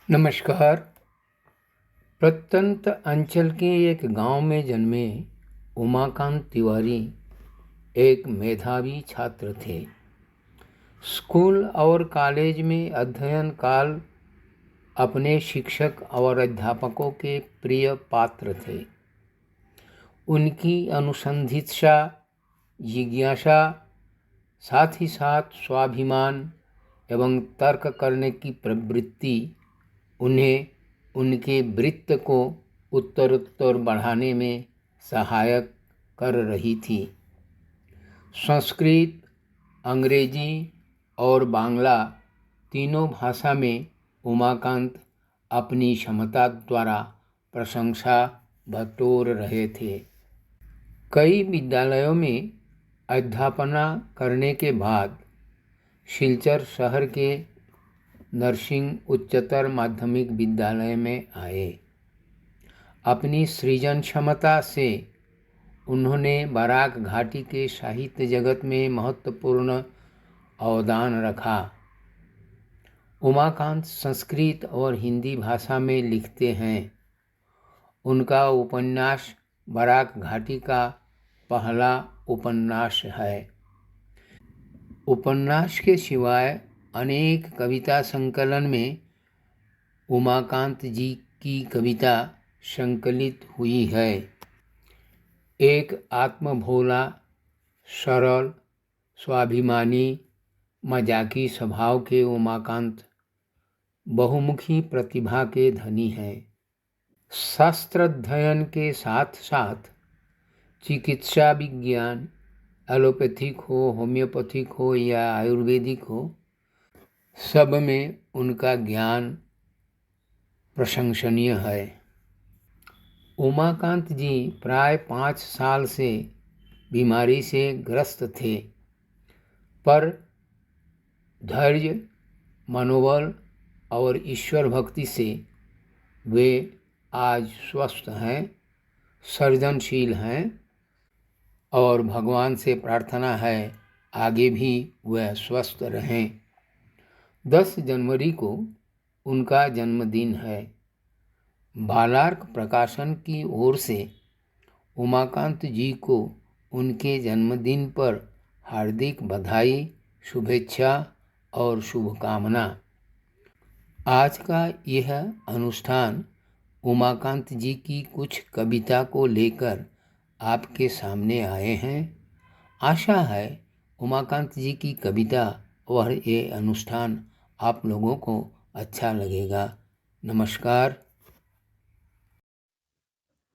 नमस्कार। प्रत्यंत अंचल के एक गांव में जन्मे उमाकांत तिवारी एक मेधावी छात्र थे। स्कूल और कॉलेज में अध्ययन काल अपने शिक्षक और अध्यापकों के प्रिय पात्र थे। उनकी अनुसंधित्सा, जिज्ञासा, साथ ही साथ स्वाभिमान एवं तर्क करने की प्रवृत्ति उन्हें उनके वृत्त को उत्तरोत्तर बढ़ाने में सहायक कर रही थी। संस्कृत, अंग्रेजी और बांग्ला तीनों भाषा में उमाकांत अपनी क्षमता द्वारा प्रशंसा बटोर रहे थे। कई विद्यालयों में अध्यापना करने के बाद सिलचर शहर के नरसिंह उच्चतर माध्यमिक विद्यालय में आए। अपनी सृजन क्षमता से उन्होंने बराक घाटी के साहित्य जगत में महत्वपूर्ण अवदान रखा। उमाकांत संस्कृत और हिंदी भाषा में लिखते हैं। उनका उपन्यास बराक घाटी का पहला उपन्यास है। उपन्यास के सिवाय अनेक कविता संकलन में उमाकांत जी की कविता संकलित हुई है। एक आत्मभोला, सरल, स्वाभिमानी, मजाकी स्वभाव के उमाकांत बहुमुखी प्रतिभा के धनी हैं। शास्त्राध्ययन के साथ साथ चिकित्सा विज्ञान, एलोपैथिक हो, होम्योपैथिक हो या आयुर्वेदिक हो, सब में उनका ज्ञान प्रशंसनीय है। उमाकांत जी प्राय 5 साल से बीमारी से ग्रस्त थे, पर धैर्य, मनोबल और ईश्वर भक्ति से वे आज स्वस्थ हैं, सृजनशील हैं और भगवान से प्रार्थना है आगे भी वह स्वस्थ रहें। 10 जनवरी को उनका जन्मदिन है। बालार्क प्रकाशन की ओर से उमाकांत जी को उनके जन्मदिन पर हार्दिक बधाई, शुभेच्छा और शुभकामना। आज का यह अनुष्ठान उमाकांत जी की कुछ कविता को लेकर आपके सामने आए हैं। आशा है उमाकांत जी की कविता और ये अनुष्ठान आप लोगों को अच्छा लगेगा। नमस्कार।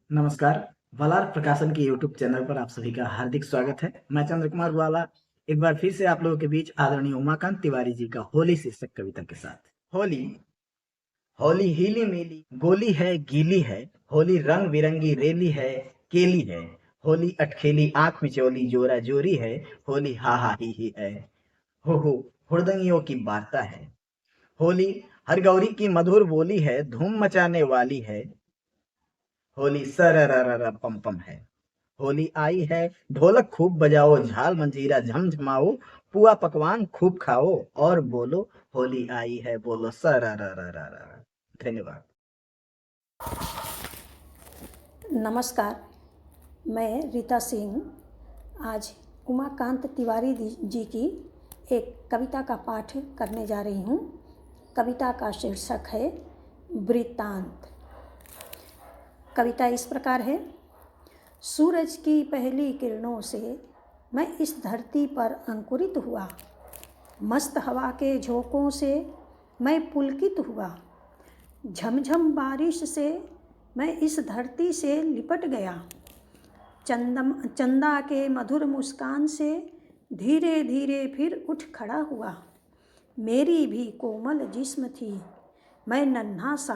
नमस्कार। बालार्क प्रकाशन के YouTube चैनल पर आप सभी का हार्दिक स्वागत है। मैं चंद्र कुमार वाला एक बार फिर से आप लोगों के बीच आदरणीय उमाकांत तिवारी जी का होली शीर्षक कविता के साथ। होली होली हीली मीली गोली है, गीली है, होली रंग बिरंगी रेली है, केली है, होली अटखेली आंख मिचौली जोरा जोरी है, होली हा हा ही है, हो हुड़दंगियों की वार्ता है, होली हरगौरी की मधुर बोली है, धूम मचाने वाली है, होली सरररर पम पम है, होली आई है, ढोलक खूब बजाओ, झाल मंजीरा झमझमाओ, पुआ पकवान खूब खाओ और बोलो होली आई है, बोलो सररररर। धन्यवाद। नमस्कार, मैं रीता सिंह आज उमाकांत तिवारी जी की एक कविता का पाठ करने जा रही हूँ। कविता का शीर्षक है वृत्तांत। कविता इस प्रकार है। सूरज की पहली किरणों से मैं इस धरती पर अंकुरित हुआ, मस्त हवा के झोंकों से मैं पुलकित हुआ, झमझम बारिश से मैं इस धरती से लिपट गया, चंदा के मधुर मुस्कान से धीरे धीरे फिर उठ खड़ा हुआ। मेरी भी कोमल जिस्म थी, मैं नन्हा सा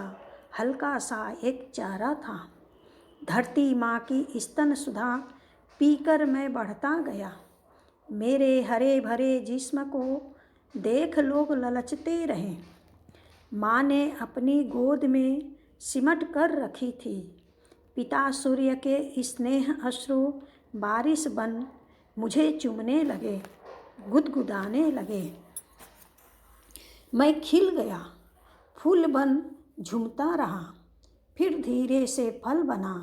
हल्का सा एक चारा था, धरती माँ की स्तन सुधा पीकर मैं बढ़ता गया। मेरे हरे भरे जिस्म को देख लोग ललचते रहे। माँ ने अपनी गोद में सिमट कर रखी थी, पिता सूर्य के स्नेह अश्रु बारिश बन मुझे चूमने लगे, गुदगुदाने लगे। मैं खिल गया, फूल बन झूमता रहा, फिर धीरे से फल बना।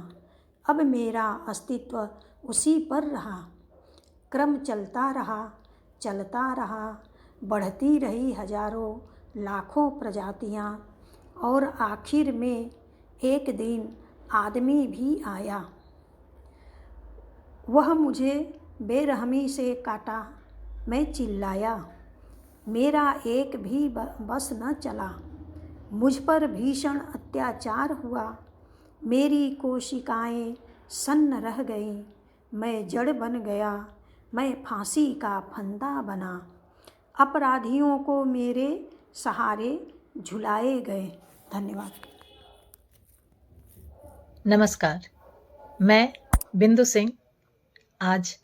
अब मेरा अस्तित्व उसी पर रहा। क्रम चलता रहा, बढ़ती रही हजारों लाखों प्रजातियां, और आखिर में एक दिन आदमी भी आया। वह मुझे बेरहमी से काटा। मैं चिल्लाया, मेरा एक भी बस न चला। मुझ पर भीषण अत्याचार हुआ। मेरी कोशिकाएं सन्न रह गईं। मैं जड़ बन गया। मैं फांसी का फंदा बना। अपराधियों को मेरे सहारे झुलाए गए। धन्यवाद। नमस्कार, मैं बिंदु सिंह आज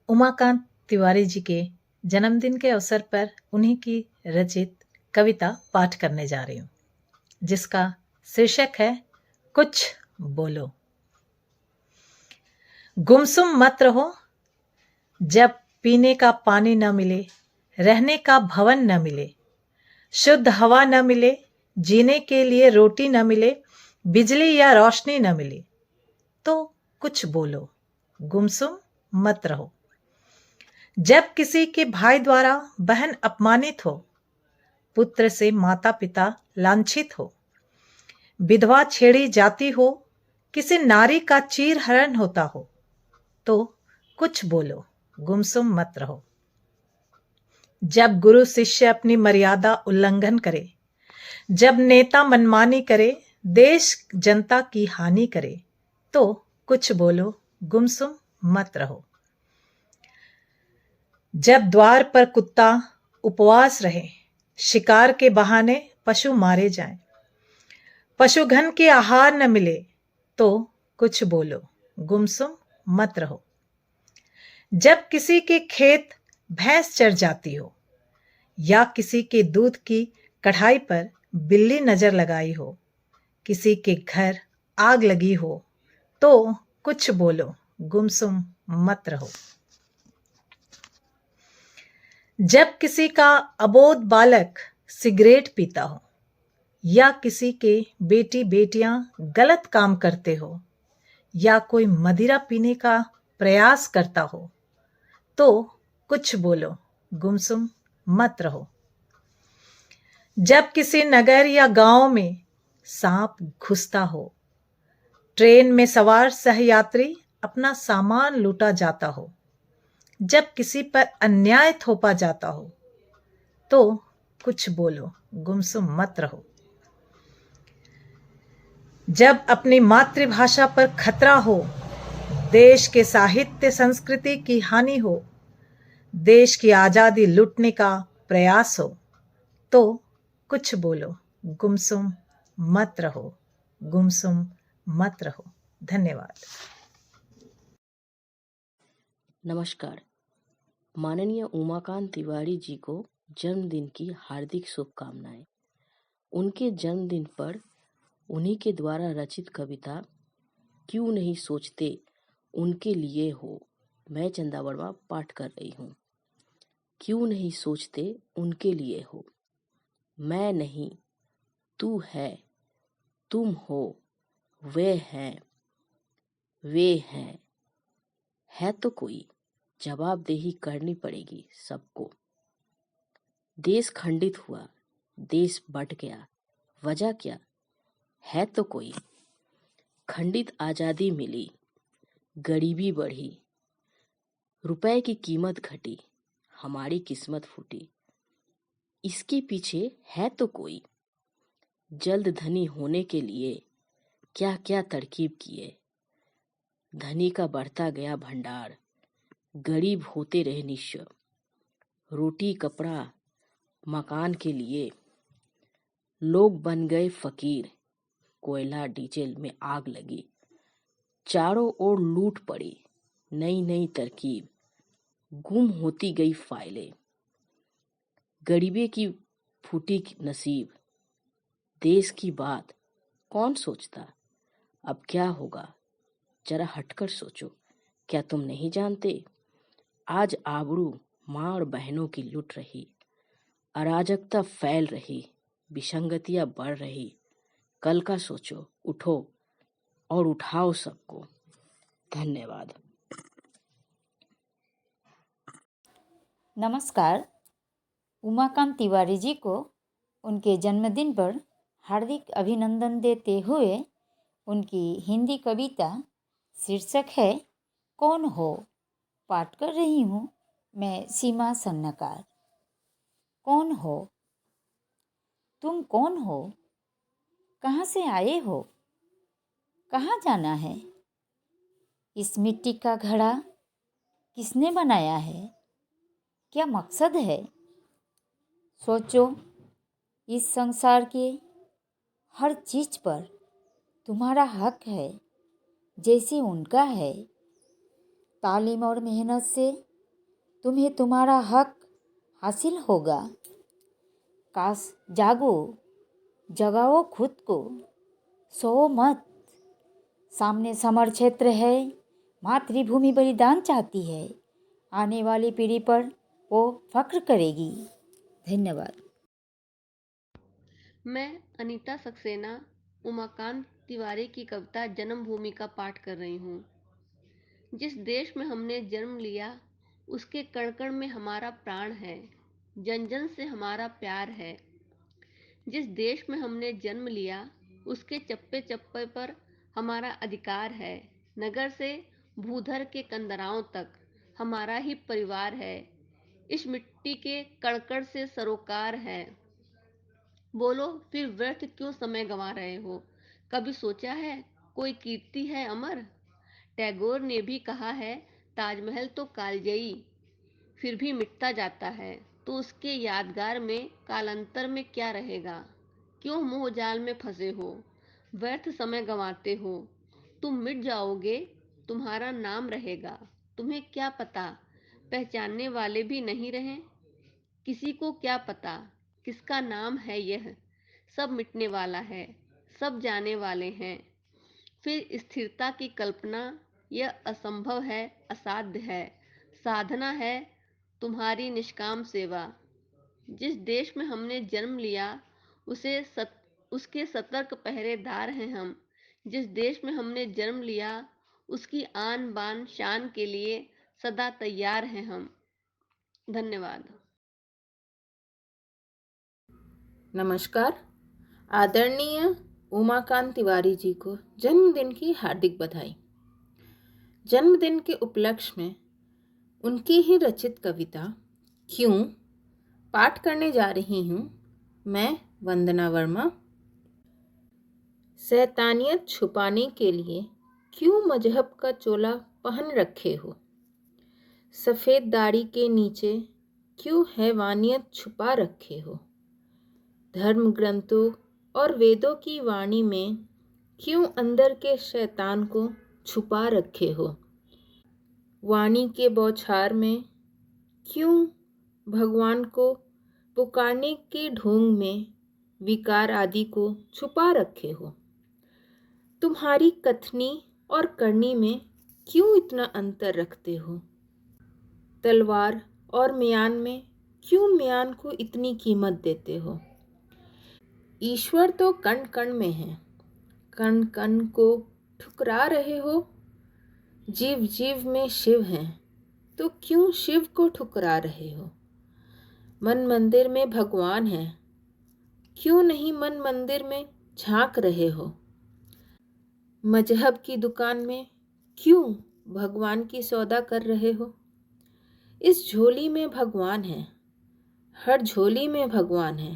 उमाकांत तिवारी जी के जन्मदिन के अवसर पर उन्हीं की रचित कविता पाठ करने जा रही हूँ, जिसका शीर्षक है कुछ बोलो। गुमसुम मत रहो, जब पीने का पानी न मिले, रहने का भवन न मिले, शुद्ध हवा न मिले, जीने के लिए रोटी न मिले, बिजली या रोशनी न मिले, तो कुछ बोलो, गुमसुम मत रहो। जब किसी के भाई द्वारा बहन अपमानित हो, पुत्र से माता पिता लांछित हो, विधवा छेड़ी जाती हो, किसी नारी का चीर हरण होता हो, तो कुछ बोलो, गुमसुम मत रहो। जब गुरु शिष्य अपनी मर्यादा उल्लंघन करे, जब नेता मनमानी करे, देश जनता की हानि करे, तो कुछ बोलो, गुमसुम मत रहो। जब द्वार पर कुत्ता उपवास रहे, शिकार के बहाने पशु मारे जाएं, पशुघन के आहार न मिले, तो कुछ बोलो, गुमसुम मत रहो। जब किसी के खेत भैंस चढ़ जाती हो, या किसी के दूध की कढ़ाई पर बिल्ली नजर लगाई हो, किसी के घर आग लगी हो, तो कुछ बोलो, गुमसुम मत रहो। जब किसी का अबोध बालक सिगरेट पीता हो, या किसी के बेटी बेटियां गलत काम करते हो, या कोई मदिरा पीने का प्रयास करता हो, तो कुछ बोलो, गुमसुम मत रहो। जब किसी नगर या गांव में सांप घुसता हो, ट्रेन में सवार सहयात्री अपना सामान लूटा जाता हो, जब किसी पर अन्याय थोपा जाता हो, तो कुछ बोलो, गुमसुम मत रहो। जब अपनी मातृभाषा पर खतरा हो, देश के साहित्य संस्कृति की हानि हो, देश की आजादी लूटने का प्रयास हो, तो कुछ बोलो, गुमसुम मत रहो, गुमसुम मत रहो। धन्यवाद। नमस्कार। माननीय उमाकांत तिवारी जी को जन्मदिन की हार्दिक शुभकामनाएं। उनके जन्मदिन पर उन्हीं के द्वारा रचित कविता क्यों नहीं सोचते उनके लिए हो, मैं चंदा वर्मा पाठ कर रही हूँ। क्यों नहीं सोचते उनके लिए हो, मैं नहीं, तू है, तुम हो, वे हैं, वे हैं, है तो कोई, जवाबदेही करनी पड़ेगी सबको। देश खंडित हुआ, देश बट गया, वजह क्या, है तो कोई। खंडित आजादी मिली, गरीबी बढ़ी, रुपए की कीमत घटी, हमारी किस्मत फूटी। इसके पीछे है तो कोई। जल्द धनी होने के लिए क्या क्या तरकीब किए, धनी का बढ़ता गया भंडार, गरीब होते रहे निश्चय। रोटी कपड़ा मकान के लिए लोग बन गए फकीर, कोयला डीजल में आग लगी, चारों ओर लूट पड़ी, नई नई तरकीब, गुम होती गई फाइलें, गरीबी की फूटी नसीब। देश की बात कौन सोचता, अब क्या होगा, जरा हटकर सोचो, क्या तुम नहीं जानते। आज आबरू माँ और बहनों की लुट रही, अराजकता फैल रही, विसंगतियां बढ़ रही, कल का सोचो, उठो और उठाओ सबको। धन्यवाद। नमस्कार। उमाकांत तिवारी जी को उनके जन्मदिन पर हार्दिक अभिनंदन देते हुए उनकी हिंदी कविता शीर्षक है कौन हो, पाठ कर रही हूँ मैं सीमा सन्नकार। कौन हो? तुम कौन हो? कहाँ से आए हो? कहाँ जाना है? इस मिट्टी का घड़ा किसने बनाया है? क्या मकसद है? सोचो, इस संसार के हर चीज पर तुम्हारा हक है जैसे उनका है। तालीम और मेहनत से तुम्हें तुम्हारा हक हासिल होगा। काश जागो, जगाओ खुद को, सो मत। सामने समर क्षेत्र है, मातृभूमि बलिदान चाहती है। आने वाली पीढ़ी पर वो फख्र करेगी। धन्यवाद। मैं अनीता सक्सेना उमाकांत तिवारी की कविता जन्मभूमि का पाठ कर रही हूँ। जिस देश में हमने जन्म लिया उसके कण कण में हमारा प्राण है, जन जन से हमारा प्यार है। जिस देश में हमने जन्म लिया उसके चप्पे चप्पे पर हमारा अधिकार है। नगर से भूधर के कंदराओं तक हमारा ही परिवार है। इस मिट्टी के कड़कड़ से सरोकार है। बोलो फिर व्यर्थ क्यों समय गंवा रहे हो? कभी सोचा है कोई कीर्ति है अमर? टैगोर ने भी कहा है ताजमहल तो कालजयी फिर भी मिटता जाता है, तो उसके यादगार में कालांतर में क्या रहेगा? क्यों मोह जाल में फंसे हो, व्यर्थ समय गंवाते हो? तुम मिट जाओगे, तुम्हारा नाम रहेगा। तुम्हें क्या पता पहचानने वाले भी नहीं रहे? किसी को क्या पता किसका नाम है यह? सब मिटने वाला है, सब जाने वाले हैं। फिर स्थिरता की कल्पना यह असंभव है, असाध्य है। साधना है तुम्हारी निष्काम सेवा। जिस देश में हमने जन्म लिया उसके सतर्क पहरेदार हैं हम। जिस देश में हमने जन्म लिया उसकी आन बान शान के लिए सदा तैयार हैं हम। धन्यवाद। नमस्कार। आदरणीय उमाकांत तिवारी जी को जन्मदिन की हार्दिक बधाई। जन्मदिन के उपलक्ष्य में उनकी ही रचित कविता क्यों पाठ करने जा रही हूँ मैं, वंदना वर्मा। शैतानियत छुपाने के लिए क्यों मजहब का चोला पहन रखे हो? सफ़ेद दाढ़ी के नीचे क्यों हैवानियत छुपा रखे हो? धर्म ग्रंथों और वेदों की वाणी में क्यों अंदर के शैतान को छुपा रखे हो? वाणी के बौछार में क्यों भगवान को पुकारने के ढोंग में विकार आदि को छुपा रखे हो? तुम्हारी कथनी और करनी में क्यों इतना अंतर रखते हो? तलवार और म्यान में क्यों म्यान को इतनी कीमत देते हो? ईश्वर तो कण कण में है, कण कण को ठुकरा रहे हो। जीव जीव में शिव हैं, तो क्यों शिव को ठुकरा रहे हो? मन मंदिर में भगवान है, क्यों नहीं मन मंदिर में झांक रहे हो? मजहब की दुकान में क्यों भगवान की सौदा कर रहे हो? इस झोली में भगवान है, हर झोली में भगवान है,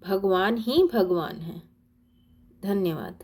भगवान ही भगवान है। धन्यवाद।